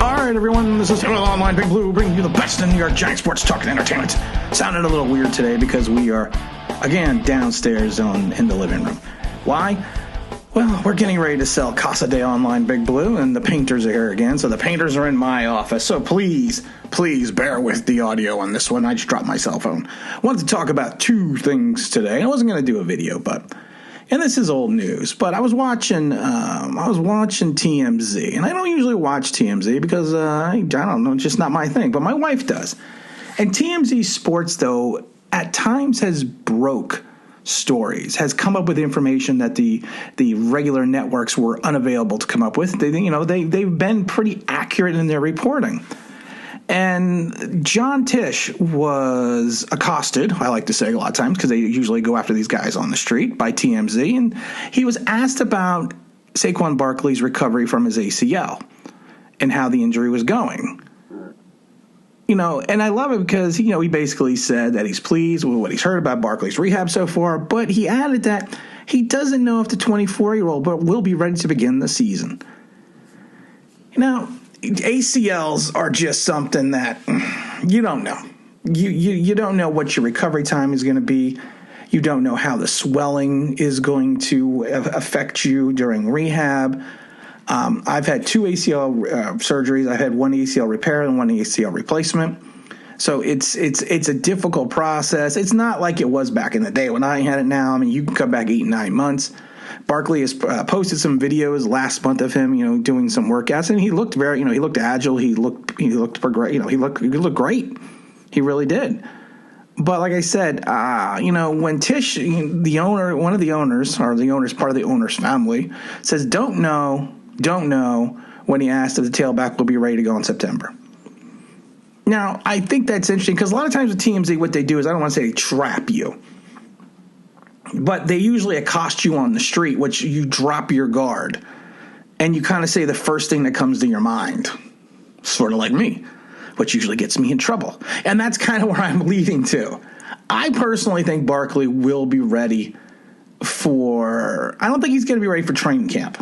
All right, everyone, this is Online Big Blue, bringing you the best in New York Giant sports talk and entertainment. Sounded a little weird today because we are, again, downstairs in the living room. Why? Well, we're getting ready to sell Casa de Online Big Blue, and the painters are here again, so the painters are in my office. So please bear with the audio on this one. I just dropped my cell phone. I wanted to talk about two things today. I wasn't going to do a video, and this is old news, but I was watching TMZ, and I don't usually watch TMZ because I don't know, it's just not my thing, but my wife does. And TMZ Sports, though, at times has broke stories, has come up with information that the regular networks were unavailable to come up with. They've been pretty accurate in their reporting. And John Tisch was accosted, I like to say a lot of times, because they usually go after these guys on the street, by TMZ. And he was asked about Saquon Barkley's recovery from his ACL and how the injury was going. And I love it because, he basically said that he's pleased with what he's heard about Barkley's rehab so far, but he added that he doesn't know if the 24-year-old will be ready to begin the season. ACLs are just something that you don't know. You don't know what your recovery time is going to be. You don't know how the swelling is going to affect you during rehab. I've had two ACL surgeries. I've had one ACL repair and one ACL replacement. So it's a difficult process. It's not like it was back in the day when I had it now. I mean, you can come back 8-9 months. Barkley has posted some videos last month of him, doing some workouts, and he looked very, he looked agile. He looked great. He looked great. He really did. But like I said, when Tisch, the owner, one of the owners, or the owner's part of the owner's family, says don't know when he asked if the tailback will be ready to go in September. Now, I think that's interesting because a lot of times with TMZ, what they do is, I don't want to say they trap you, but they usually accost you on the street, which you drop your guard, and you kind of say the first thing that comes to your mind, sort of like me, which usually gets me in trouble. And that's kind of where I'm leading to. I personally think Barkley will be ready I don't think he's going to be ready for training camp.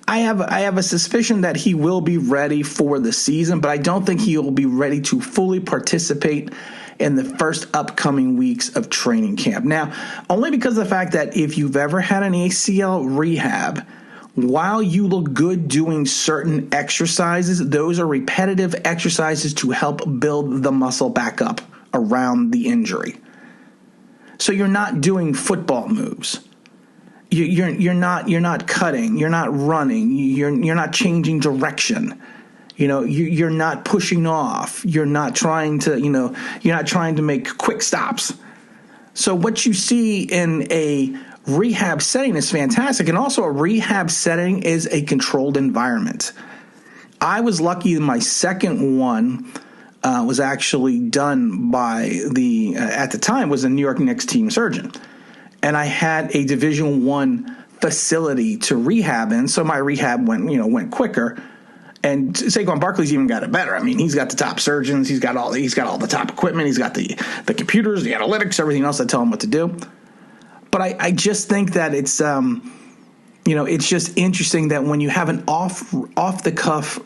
I have a suspicion that he will be ready for the season, but I don't think he will be ready to fully participate in the first upcoming weeks of training camp. Now, only because of the fact that if you've ever had an ACL rehab, while you look good doing certain exercises, those are repetitive exercises to help build the muscle back up around the injury. So you're not doing football moves. You're not cutting. You're not running. You're not changing direction. You're not pushing off. You're not trying to make quick stops. So what you see in a rehab setting is fantastic. And also a rehab setting is a controlled environment. I was lucky my second one was actually done by at the time was a New York Knicks team surgeon. And I had a Division I facility to rehab in, so my rehab went quicker. And Saquon Barkley's even got it better. I mean, he's got the top surgeons, he's got all the top equipment, he's got the computers, the analytics, everything else that tell him what to do. But I just think that it's it's just interesting that when you have an off the cuff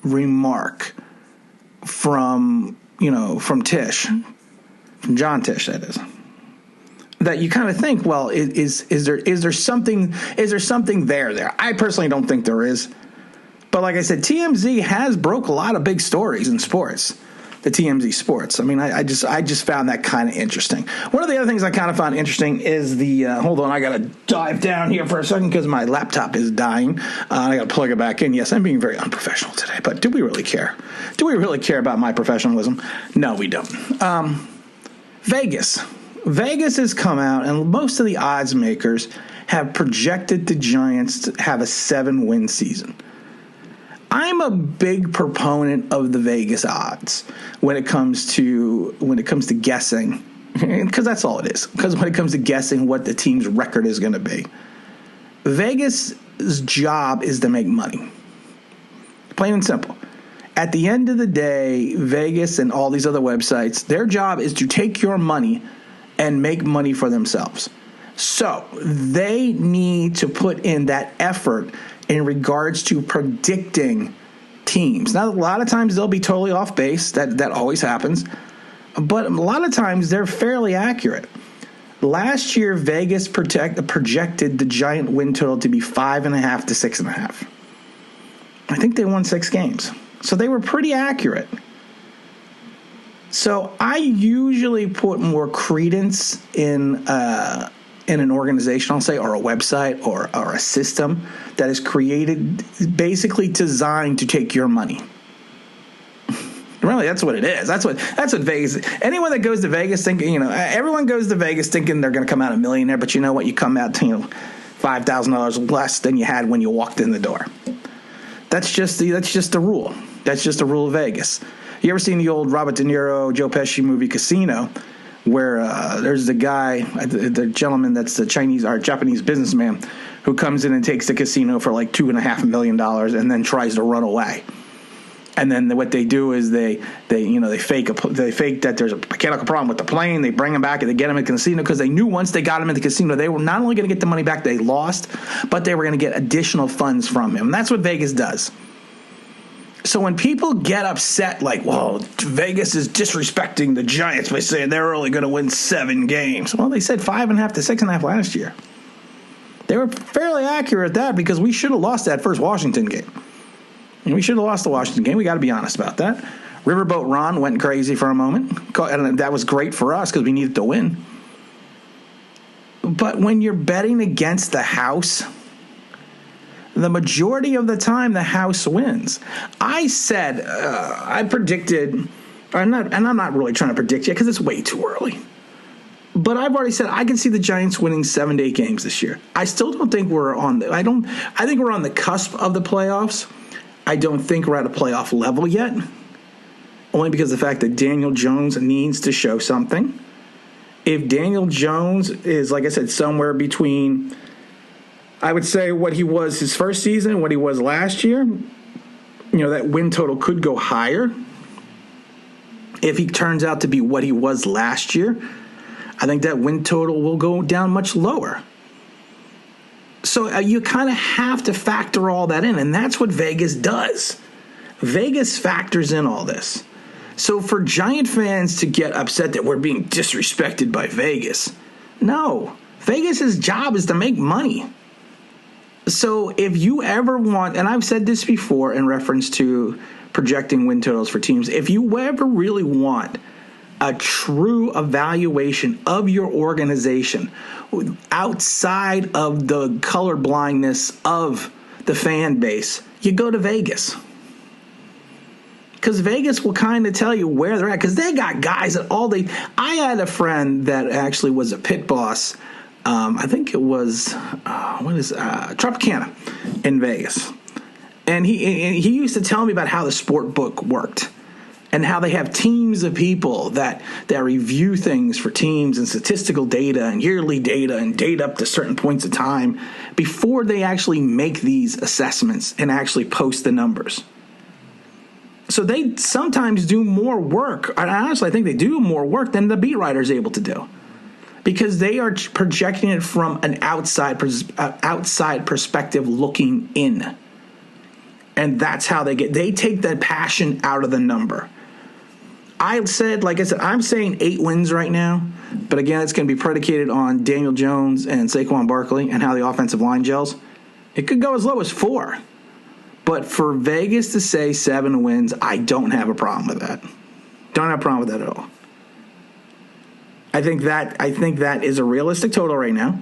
remark from Tisch, from John Tisch, that is, that you kind of think, well, is there something there? I personally don't think there is. But like I said, TMZ has broke a lot of big stories in sports, the TMZ Sports. I mean, I just found that kind of interesting. One of the other things I kind of found interesting is hold on, I got to dive down here for a second because my laptop is dying. I got to plug it back in. Yes, I'm being very unprofessional today, but do we really care? Do we really care about my professionalism? No, we don't. Vegas has come out, and most of the odds makers have projected the Giants to have a 7-win season. I'm a big proponent of the Vegas odds when it comes to guessing, because that's all it is. Because when it comes to guessing what the team's record is going to be, Vegas' job is to make money, plain and simple. At the end of the day, Vegas and all these other websites, their job is to take your money and make money for themselves. So they need to put in that effort in regards to predicting teams. Now, a lot of times they'll be totally off base. That always happens. But a lot of times they're fairly accurate. Last year, Vegas projected the Giant win total to be 5.5 to 6.5. I think they won 6 games. So they were pretty accurate. So I usually put more credence in an organization, I'll say, or a website or a system that is created, basically designed to take your money. Really, that's what it is. That's what Vegas. Anyone that goes to Vegas thinking, everyone goes to Vegas thinking they're going to come out a millionaire, but you know what? You come out to $5,000 less than you had when you walked in the door. That's just the rule. That's just the rule of Vegas. You ever seen the old Robert De Niro, Joe Pesci movie Casino, where there's the guy, the gentleman that's the Chinese or Japanese businessman who comes in and takes the casino for like $2.5 million and then tries to run away. And then what they do is they fake that there's a mechanical problem with the plane. They bring him back and they get him in the casino because they knew once they got him in the casino, they were not only going to get the money back they lost, but they were going to get additional funds from him. And that's what Vegas does. So when people get upset, like, well, Vegas is disrespecting the Giants by saying they're only going to win 7 games. Well, they said 5.5 to 6.5 last year. They were fairly accurate at that because we should have lost that first Washington game. And we should have lost the Washington game. We got to be honest about that. Riverboat Ron went crazy for a moment, and that was great for us because we needed to win. But when you're betting against the house, the majority of the time the house wins. I said, I predicted, and I'm not really trying to predict yet because it's way too early. But I've already said I can see the Giants winning 7 to 8 games this year. I still don't think we're on. I think we're on the cusp of the playoffs. I don't think we're at a playoff level yet, only because of the fact that Daniel Jones needs to show something. If Daniel Jones is, like I said, somewhere between, I would say, what he was his first season and what he was last year, that win total could go higher. If he turns out to be what he was last year, I think that win total will go down much lower. So you kind of have to factor all that in, and that's what Vegas does. Vegas factors in all this. So for Giant fans to get upset that we're being disrespected by Vegas, no. Vegas's job is to make money. So if you ever want, and I've said this before in reference to projecting win totals for teams, if you ever really want a true evaluation of your organization outside of the color blindness of the fan base, you go to Vegas. Because Vegas will kind of tell you where they're at. Because they got guys that I had a friend that actually was a pit boss. I think it was, Tropicana in Vegas. And he used to tell me about how the sport book worked. And how they have teams of people that review things for teams and statistical data and yearly data and data up to certain points of time before they actually make these assessments and actually post the numbers. So they sometimes do more work. Honestly, I think they do more work than the beat writer is able to do because they are projecting it from an outside perspective looking in. And that's how they take that passion out of the number. I'm saying 8 wins right now. But again, it's going to be predicated on Daniel Jones and Saquon Barkley and how the offensive line gels. It could go as low as 4. But for Vegas to say 7 wins, I don't have a problem with that. Don't have a problem with that at all. I think that is a realistic total right now.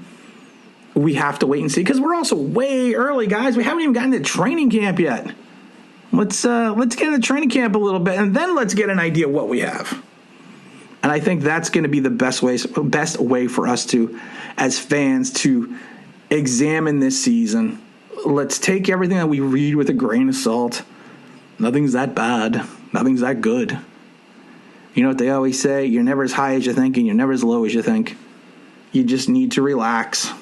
We have to wait and see because we're also way early, guys. We haven't even gotten to training camp yet. Let's get into training camp a little bit, and then let's get an idea of what we have. And I think that's going to be the best way for us to, as fans, to examine this season. Let's take everything that we read with a grain of salt. Nothing's that bad. Nothing's that good. You know what they always say? You're never as high as you think, and you're never as low as you think. You just need to relax.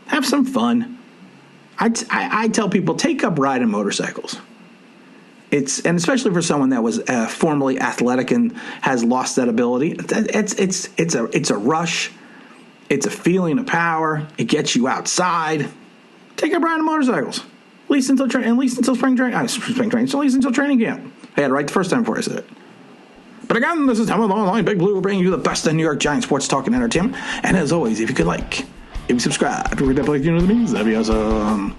Have some fun. I tell people, take up riding motorcycles. And especially for someone that was formerly athletic and has lost that ability, it's a rush. It's a feeling of power. It gets you outside. Take up riding motorcycles. At least until spring training. At least until training camp. I had it right the first time before I said it. But again, this is Tom with Online Big Blue, bringing you the best of New York Giants sports talk and entertainment. And as always, if you could like, if you subscribe, we're definitely the news. That'd be awesome.